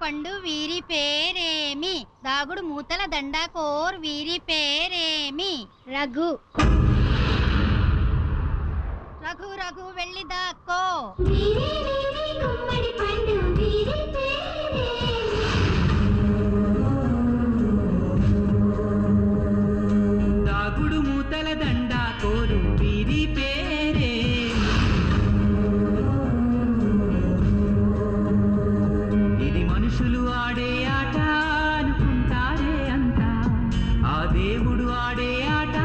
పండు వీరి పేరేమి? దాగుడు మూతల దండాకోర్ వీరి పేరేమి? రఘు. రఘు రఘు వెళ్ళి దాక్కో. దాగుడు మూతల దండాకోరు వీరి పేరే. ఇది మనుషులు ఆడే ఆట అనుకుంటారే అంతా, ఆ దేవుడు ఆడే ఆట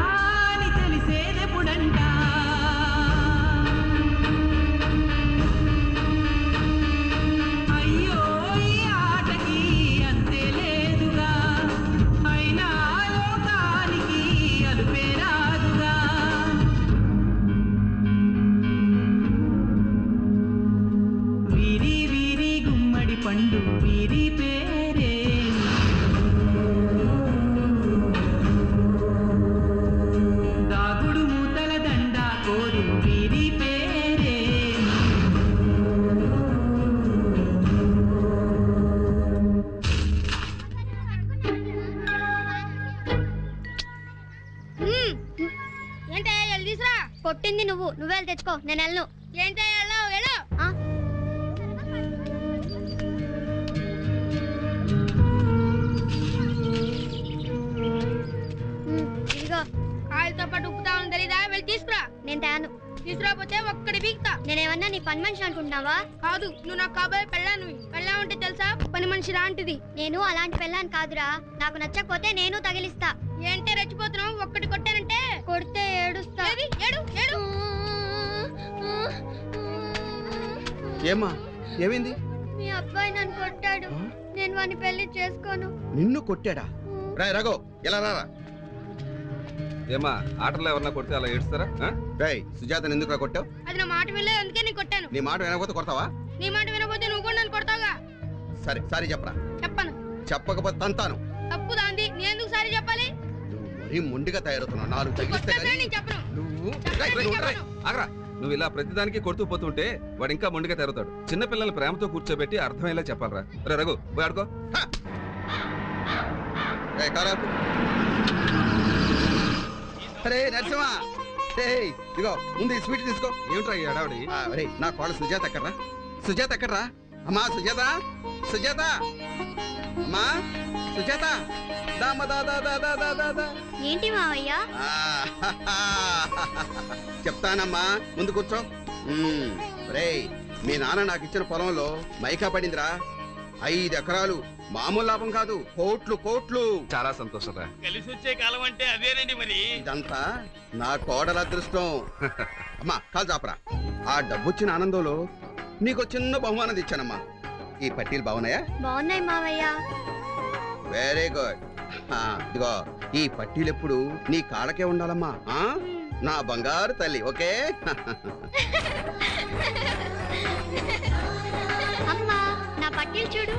అని తెలిసేదెప్పుడంట. అయ్యో ఈ ఆటకి అంతే లేదుగా, అయినా లోకానికి అలుపే రాదుగా. వీరి వీరి గుమ్మడి పండు వీరి పేరే. దాగుడు మూతల దండా కోరు వీరి పేరే. ఏంటే వెళ్ళి తీసురా. కొట్టింది నువ్వు, నువ్వే వెళ్ళి తెచ్చుకో, నేను వెళ్ళను. ఏంటే వెళ్ళావు వెళ్ళు. ఇదిగో కాయలతో పాటు ఉప్పుతా ఉంది తెలీదా? వెళ్ళి తీసుకురా. నేను తేను. తీసుకురాపోతే ఒక్కడి బీక్తా. నేనేమన్నా నీ పని మనిషి అనుకుంటున్నావా? కాదు, నువ్వు నాకు కాబోయే పెళ్ళాను. పెళ్ళా ఉంటే తెలుసా, పని మనిషి లాంటిది. నేను అలాంటి పెళ్ళాను కాదురా. నాకు నచ్చకపోతే నేను తగిలిస్తా. ఏంటే రెచ్చిపోతున్నావు? ఒక్కటి కొట్టానంటే కొడితే ఏడుస్తా. ఏడు ఏడు. ఏమ్మా ఏమైంది? మీ అబ్బాయి నన్ను కొట్టాడు. నేను వాడిని పెళ్లి చేసుకోను. నిన్ను కొట్టాడా? రాయ్ రఘు ఎలా రారా. ఏమా ఆటలో ఎవరన్నా కొడితే అలా ఏడుస్తారా? రాయ్ సుజాతను ఎందుకు కొట్టావు? అది నా మాట వినలేదు, అందుకే నేను కొట్టాను. నీ మాట వినకపోతే కొడతావా? నీ మాట వినకపోతే నువ్వు కూడా నన్ను కొడతావుగా. సరే సారీ చెప్పరా. చెప్పను. చెప్పకపోతే తంతాను. తప్పు దాంది, నేను ఎందుకు సారీ చెప్పాలి? నువ్వు మరీ మొండిగా తయారవుతున్నావు. నాలుగు తగిలిస్తే కొట్టొద్దని నేను చెప్పను. నువ్వు ఆగరా, నువ్వు ఇలా ప్రతిదానికి కొడుతూ పోతుంటే వాడు ఇంకా మొండిగా తెరుతాడు. చిన్న పిల్లల్ని ప్రేమతో కూర్చోబెట్టి అర్థమయ్యేలా చెప్పాలరా. రే రఘు పోయి ఆడుకో. అరే నరసింహ, ఇదిగో ముందు ఈ స్వీట్ తీసుకో. ఏమిట్రా ఈ అడావిడి? అరే నా కోళ్ళ సుజాత ఎక్కడ్రా? సుజాత ఎక్కడ్రా? అమ్మా సుజాత, సుజాత, అమ్మా సుజాత, ఏంటి మావయ్య? చెప్తానమ్మా, ముందు కూర్చో. రేయ్ మీ నాన్న నాకు ఇచ్చిన పొలంలో మైకా పడిందిరా. 5 ఎకరాలు. మామూలు లాభం కాదు, కోట్లు కోట్లు. చాలా సంతోషంరా. కలిసి వచ్చే కాలం అంటే అదేనండి. మరి ఇదంతా నా కోడల అదృష్టం. అమ్మా కాలు చాపరా. ఆ డబ్బొచ్చిన ఆనందంలో నీకు చిన్న బహుమానం ఇచ్చానమ్మా. ఈ పట్టీలు బాగున్నాయా? బాగున్నాయి మావయ్య. Very good. ఇదిగో ఈ పట్టీలు ఎప్పుడు నీ కాళ్ళకే ఉండాలమ్మా. నా బంగారు తల్లి. ఓకే. అమ్మా నా పట్టీలు చూడు.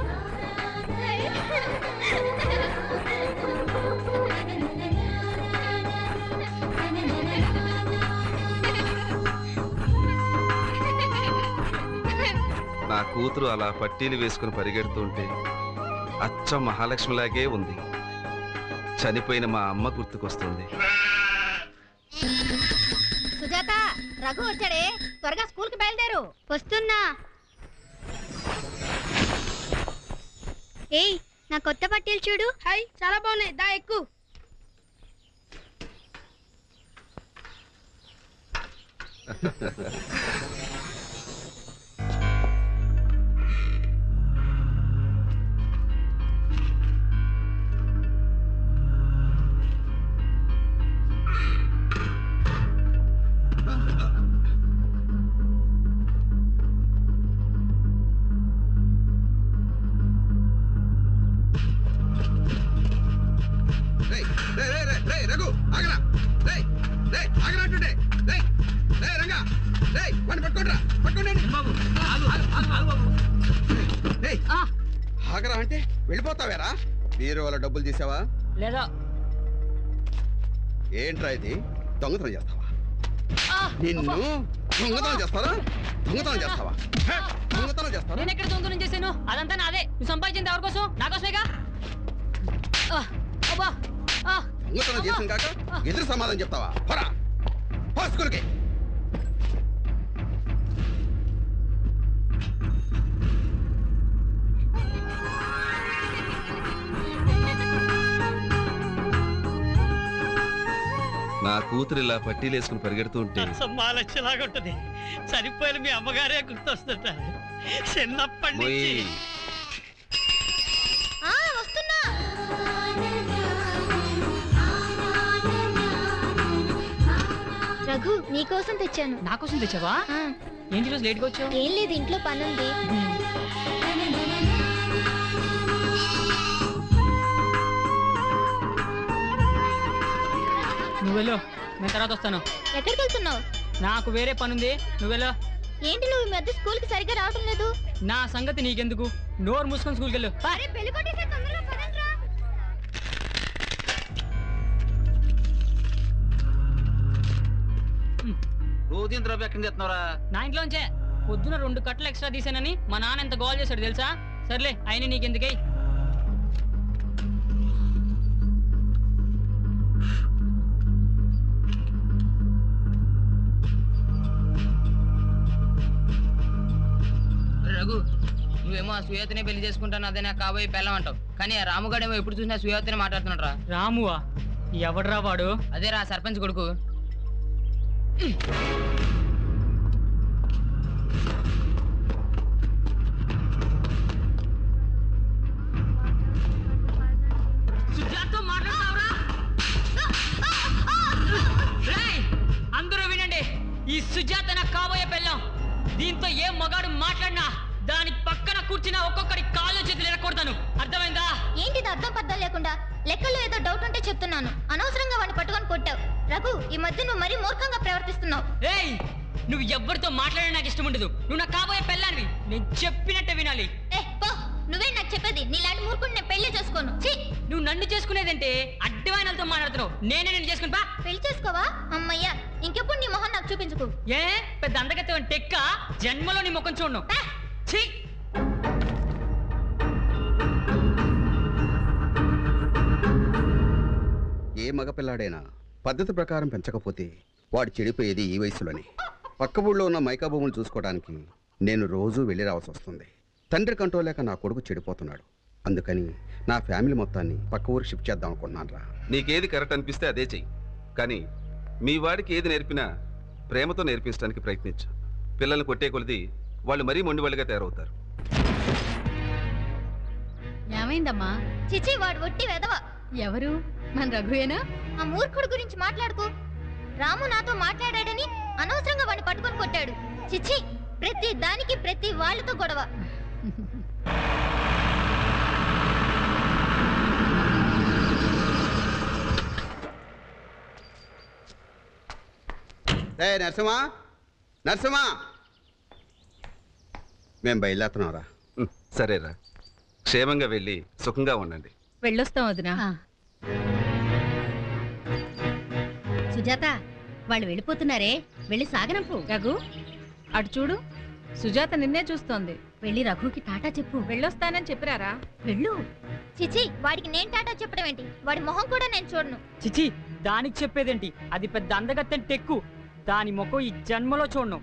నా కూతురు అలా పట్టీలు వేసుకుని పరిగెడుతుంటే అచ్చం మహాలక్ష్మిలాగే ఉంది. చనిపోయిన మా అమ్మ గుర్తుకొస్తుంది. సుజాత, రఘు వచ్చాడే, త్వరగా స్కూల్ కి బయలుదేరు. వస్తున్నా. ఏయ్ నా కొత్త పట్టీలు చూడు. హాయ్ చాలా బాగున్నాయి, దా ఎక్కు. రఘు ఆగరా. ఆగరా. రంగా పట్టుకోండి ఆగరా అంటే వెళ్ళిపోతావేరా? బీరువాల డబ్బులు తీసావా? లేదా. ఏంట్రా ఇది? దొంగతనం చేస్తావా? నిన్ను దొంగతనం చేస్తారా? దొంగతనం చేస్తావా? దొంగతనం చేస్తారా? నేను ఎక్కడ దొంగతనం చేశాను? అదంతా నాదే. నువ్వు సంపాదించింది ఎవరి కోసం? నా కోసమేగా. అబ్బా దొంగతనం చేసిన కాక ఎదురు సమాధానం చెప్తావా? పరా స్కూల్కి. నా కూతురు ఇలా పట్టీలేసుకుని పరిగెడుతూ ఉంటే మహాలక్ష్మిలాగా ఉంటది. చనిపోయిన మీ అమ్మగారే గుర్తొస్తుంట. చిన్నప్పటి నుంచి వస్తున్నా. రఘు నీకోసం తెచ్చాను. నా కోసం తెచ్చావా? ఏంటి రోజు లేట్గా వచ్చావు? ఏం లేదు, ఇంట్లో పనుంది. నువ్వెళ్ళు, నేను తర్వాత వస్తాను. ఎక్కడికి వెళ్తున్నావు? నాకు వేరే పనుంది, నువ్వెళ్ళు. ఏంటి నువ్వు ఈ మధ్య స్కూల్ కి సరిగ్గా రావటం లేదు? నా సంగతి నీకెందుకు? నోరు మూసుకొని స్కూల్కి వెళ్ళు. రోజు ఇంత రూపాయి ఎక్కడి నుంచి తెస్తున్నావురా? నా ఇంట్లోంచే. పొద్దున 2 కట్టలు ఎక్స్ట్రా తీసానని మా నాన్న ఎంత గోల్ చేశాడు తెలుసా? సర్లే, అయినా నీకెందుకే. రఘు, నువ్వేమో ఆ సుయాతనే పెళ్లి చేసుకుంటాను, అదే నాకు కాబోయే పెళ్ళం అంటావు. కానీ ఆ రాముగాడేమో ఎప్పుడు చూసినా సుయాతనే మాట్లాడుతున్నాడు రా. రామువా? ఎవడ్రా వాడు? అదే రా సర్పంచ్ కొడుకు. అందరూ వినండి, ఈ సుజాత నా కాబోయే పెళ్ళం. దీంతో ఏ మగాడు మాట్లాడినా దాని పక్కన కూర్చున్న ఒక్కొక్కడి కాళ్ళు చేతులు ఎరకొడతాను. అర్థమైందా? ఏంటిది అర్థం పద్ధం లేకుండా? లెక్కల్లో ఏదో డౌట్ ఉంటే చెప్తున్నాను. అనవసరంగా వాడిని పట్టుకొని కొట్టావు. రఘు, ఈ మధ్య నువ్వు మరీ మూర్ఖంగా ప్రవర్తిస్తున్నావు. ఏయ్, నువ్వు ఎవరితో మాట్లాడే నాకు ఇష్టం ఉండదు. నువ్వు నా కాబోయే పెళ్ళానివి, నేను చెప్పినట్టే వినాలి. పో, నువ్వే నాకు చెప్పేది. నీలాంటి మూర్ఖుడిని నేను పెళ్లి చేసుకోను. నువ్వు నన్ను చేసుకునేదంటే అడ్డమైనలతో మాట్లాడుతున్నావు. నేనే నేను చేసుకుని పా. పెళ్లి చేసుకోవా? అమ్మయ్యా, ఇంకెప్పుడు నీ మొహం నాకు చూపించుకో. ఏ పెద్ద అందగత్తే టెక్క, జన్మలో నీ ముఖం చూడను. ఛీ! ఏ మగపిల్లాడైనా పద్ధతి ప్రకారం పెంచకపోతే వాడు చెడిపోయేది ఈ వయసులోనే. పక్క ఊళ్ళో ఉన్న మైకా భూములు చూసుకోవడానికి నేను రోజూ వెళ్ళి రావాల్సి వస్తుంది. తండ్రి కంట్రోల్ లేక నా కొడుకు చెడిపోతున్నాడు. అందుకని నా ఫ్యామిలీ మొత్తాన్ని పక్క ఊరికి షిఫ్ట్ చేద్దాం అనుకున్నాను రా. నీకేది కరెక్ట్ అనిపిస్తే అదే చెయ్యి. కానీ మీ వాడికి ఏది నేర్పినా ప్రేమతో నేర్పించడానికి ప్రయత్నించు. పిల్లల్ని కొట్టే కొలిది వాళ్ళు మరీ మొండివాళ్ళుగా తయారవుతారు. ఏమైందమ్మా? చిచి, వాడు ఒట్టి వెదవ. ఎవరు? మన రఘుయేనా? ఆ మూర్ఖుడు గురించి మాట్లాడుకో. రాము నాతో మాట్లాడాడని అనవసరంగా వాడిని పట్టుకొని కొట్టాడు. చిచి, ప్రతి దానికి ప్రతి వాళ్ళతో గొడవ. నరసింహా, నరసింహా, మేము బయలుదేరుతున్నారా? సరేరా, క్షేమంగా వెళ్ళి సుఖంగా ఉండండి. వెళ్ళొస్తాం వదినా. సుజాత, వాళ్ళు వెళ్ళిపోతున్నారే, వెళ్ళి సాగనంపు. రఘు, అటు చూడు, సుజాత నిన్నే చూస్తోంది. వెళ్ళి రఘుకి టాటా చెప్పు. వెళ్ళొస్తానని చెప్పిరారా? వెళ్ళు. చిచి, వాడికి నేను టాటా చెప్పడం ఏంటి? వాడి మొహం కూడా నేను చూడను. చిచి, దానికి చెప్పేదేంటి? అది పెద్ద అందగత్తె టెక్కు. దాని ముఖం ఈ జన్మలో చూడను.